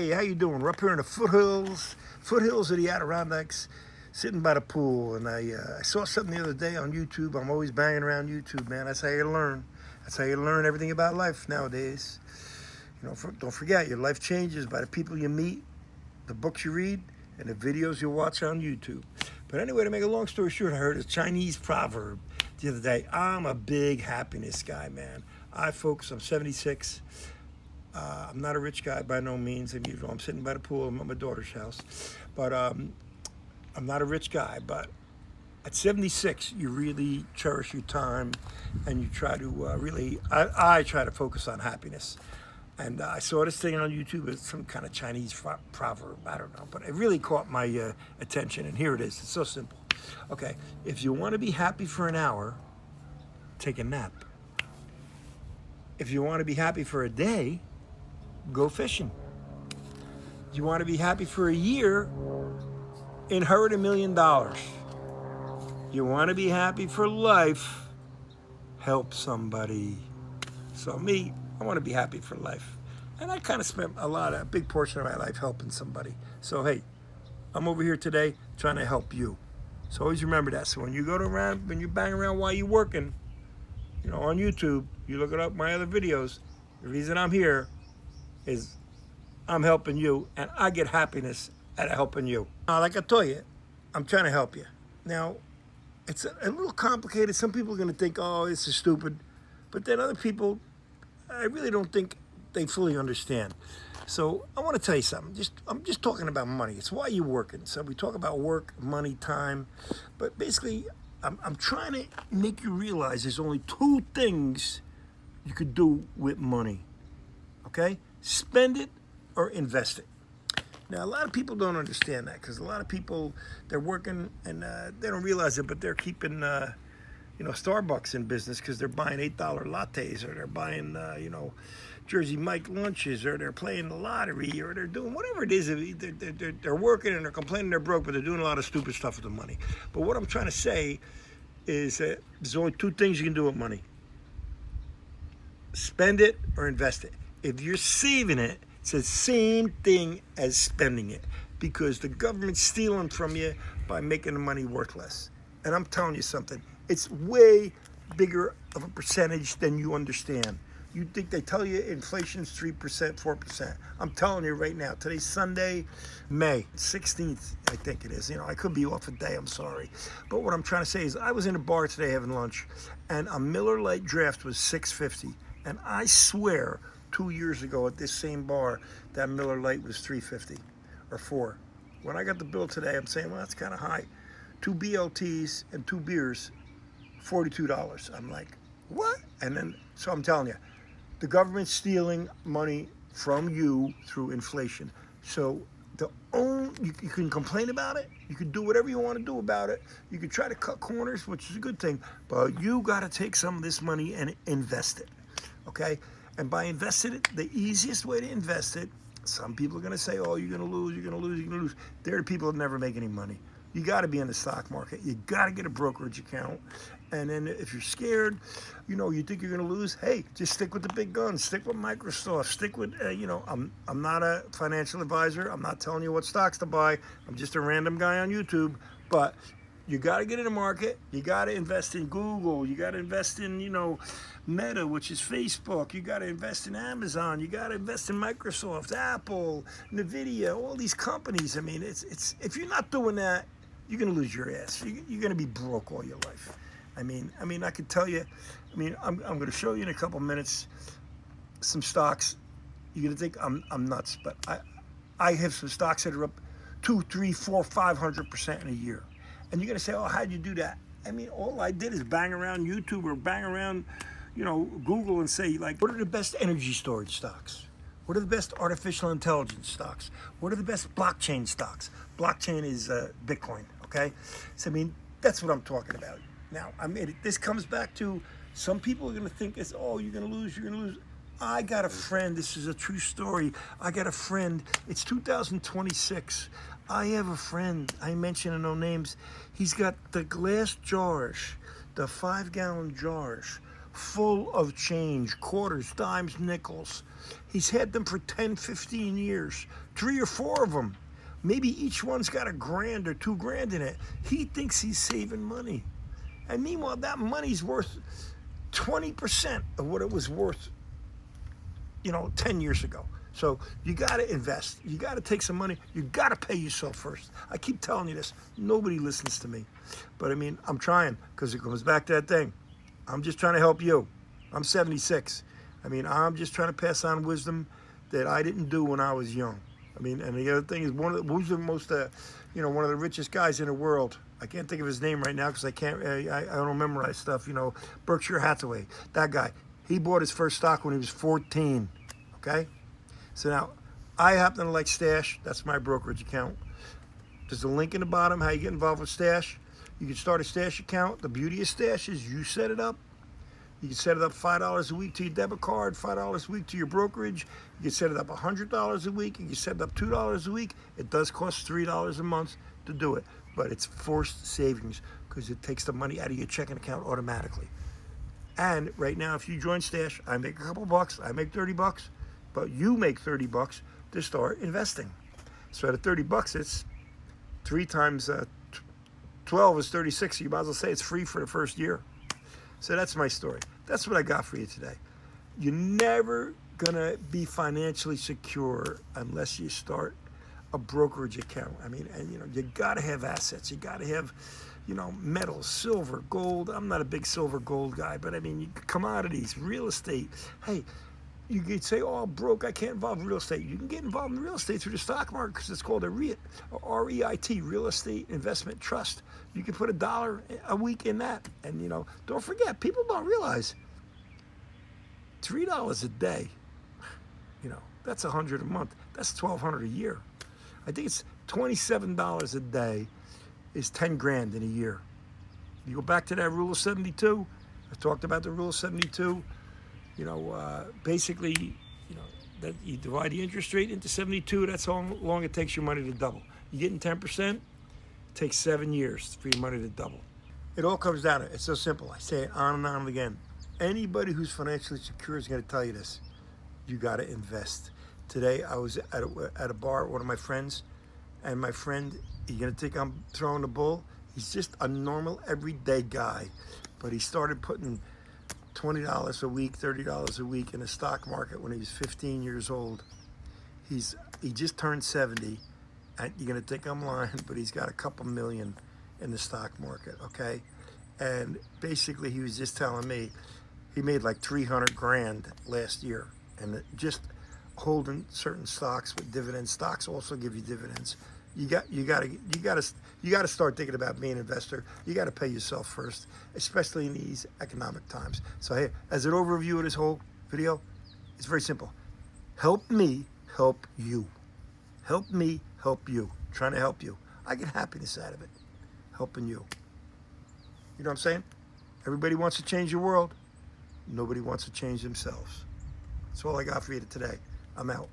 Hey, how you doing? We're up here in the foothills of the Adirondacks, sitting by the pool. And I saw something the other day on YouTube. I'm always banging around YouTube, man. That's how you learn. That's how you learn everything about life nowadays. Don't forget, your life changes by the people you meet, the books you read, and the videos you watch on YouTube. But anyway, to make a long story short, I heard a Chinese proverb the other day. I'm a big happiness guy, man. I'm 76. I'm not a rich guy by no means. I'm sitting by the pool. I'm at my daughter's house. But I'm not a rich guy. But at 76, you really cherish your time, and you try to I try to focus on happiness. And I saw this thing on YouTube. It's some kind of Chinese proverb. I don't know. But it really caught my attention. And here it is. It's so simple. Okay, if you want to be happy for an hour, take a nap. If you want to be happy for a day, go fishing. You want to be happy for a year, inherit $1 million. You want to be happy for life, help somebody. So me, I want to be happy for life. And I kind of spent a big portion of my life helping somebody. So hey, I'm over here today trying to help you. So always remember that. So when you when you bang around while you're working, on YouTube, you look it up, my other videos, the reason I'm here is I'm helping you, and I get happiness out of helping you. Now, like I told you, I'm trying to help you. Now, it's a little complicated. Some people are going to think, oh, this is stupid. But then other people, I really don't think they fully understand. So I want to tell you something. I'm just talking about money. It's why you're working. So we talk about work, money, time. But basically, I'm trying to make you realize there's only two things you could do with money. Okay? Spend it or invest it. Now, a lot of people don't understand that because a lot of people, they're working and they don't realize it, but they're keeping, Starbucks in business because they're buying $8 lattes, or they're buying, Jersey Mike lunches, or they're playing the lottery, or they're doing whatever it is. They're working and they're complaining they're broke, but they're doing a lot of stupid stuff with the money. But what I'm trying to say is that there's only two things you can do with money. Spend it or invest it. If you're saving it, it's the same thing as spending it, because the government's stealing from you by making the money worthless. And I'm telling you something, it's way bigger of a percentage than you understand. You think they tell you inflation's 3%, 4%. I'm telling you right now, today's Sunday, May 16th, I think it is. I could be off a day, I'm sorry. But what I'm trying to say is I was in a bar today having lunch, and a Miller Lite draft was $6.50. And I swear 2 years ago at this same bar, that Miller Lite was $3.50 or $4. When I got the bill today, I'm saying, well, that's kind of high. 2 BLTs and 2 beers, $42. I'm like, what? And then, so I'm telling you, the government's stealing money from you through inflation. So you can complain about it. You can do whatever you want to do about it. You can try to cut corners, which is a good thing. But you got to take some of this money and invest it. Okay? And by investing it, the easiest way to invest it, some people are going to say, oh, you're going to lose, you're going to lose, you're going to lose. They're the people that never make any money. You got to be in the stock market. You got to get a brokerage account. And then if you're scared, you think you're going to lose, hey, just stick with the big guns. Stick with Microsoft. Stick with, I'm not a financial advisor. I'm not telling you what stocks to buy. I'm just a random guy on YouTube. But you got to get in the market. You got to invest in Google. You got to invest in, Meta, which is Facebook. You got to invest in Amazon. You got to invest in Microsoft, Apple, NVIDIA, all these companies. I mean, it's if you're not doing that, you're going to lose your ass. You're going to be broke all your life. I mean, I could tell you, I'm going to show you in a couple minutes some stocks. You're going to think I'm nuts, but I have some stocks that are up 2, 3, 4, 500% in a year. And you're going to say, oh, how'd you do that? All I did is bang around YouTube or bang around, Google and say, like, what are the best energy storage stocks? What are the best artificial intelligence stocks? What are the best blockchain stocks? Blockchain is Bitcoin, okay? So, that's what I'm talking about. Now, this comes back to some people are going to think it's, oh, you're going to lose, you're going to lose. I got a friend. This is a true story. I got a friend. It's 2026. I have a friend. I mention no names. He's got the glass jars, the 5-gallon jars, full of change, quarters, dimes, nickels. He's had them for 10, 15 years, 3 or 4 of them. Maybe each one's got $1,000 or $2,000 in it. He thinks he's saving money. And meanwhile, that money's worth 20% of what it was worth, 10 years ago. So you got to invest. You got to take some money. You got to pay yourself first. I keep telling you this. Nobody listens to me. But I'm trying, because it comes back to that thing. I'm just trying to help you. I'm 76. I'm just trying to pass on wisdom that I didn't do when I was young. And the other thing is, who's the most, one of the richest guys in the world. I can't think of his name right now because I don't memorize stuff. Berkshire Hathaway, that guy. He bought his first stock when he was 14. Okay, so now I happen to like Stash. That's my brokerage account. There's a link in the bottom how you get involved with Stash. You can start a Stash account. The beauty of Stash is you set it up. You can set it up $5 a week to your debit card, $5 a week to your brokerage. You can set it up $100 a week. You can set it up $2 a week. It does cost $3 a month to do it, but it's forced savings because it takes the money out of your checking account automatically. And right now, if you join Stash, I make a couple bucks. I make $30, but you make $30 to start investing. So at $30, it's 3 times 12 is 36. So you might as well say it's free for the first year. So that's my story. That's what I got for you today. You're never gonna be financially secure unless you start a brokerage account. You gotta have assets. You gotta have, metals, silver, gold. I'm not a big silver gold guy, but commodities, real estate. Hey, you could say, oh, I'm broke, I can't involve in real estate. You can get involved in real estate through the stock market because it's called a REIT, or REIT, Real Estate Investment Trust. You can put $1 a week in that. And, don't forget, people don't realize $3 a day, that's $100 a month. That's $1,200 a year. I think it's $27 a day is 10 grand in a year. You go back to that rule of 72. I talked about the rule of 72. Basically, that you divide the interest rate into 72. That's how long it takes your money to double. You getting 10%? It takes 7 years for your money to double. It all comes down to it. It's so simple. I say it on and again. Anybody who's financially secure is going to tell you this. You got to invest. Today, I was at a bar with one of my friends, and my friend, you're going to think I'm throwing the bull? He's just a normal, everyday guy. But he started putting $20 a week, $30 a week in the stock market when he was 15 years old. He just turned 70. And you're going to think I'm lying, but he's got a couple million in the stock market, okay? And basically, he was just telling me he made like 300 grand last year. And just holding certain stocks with dividends. Stocks also give you dividends. You got to start thinking about being an investor. You got to pay yourself first, especially in these economic times. So hey, as an overview of this whole video, it's very simple. Help me help you. Help me help you. Trying to help you. I get happiness out of it. Helping you. You know what I'm saying? Everybody wants to change the world. Nobody wants to change themselves. That's all I got for you today. I'm out.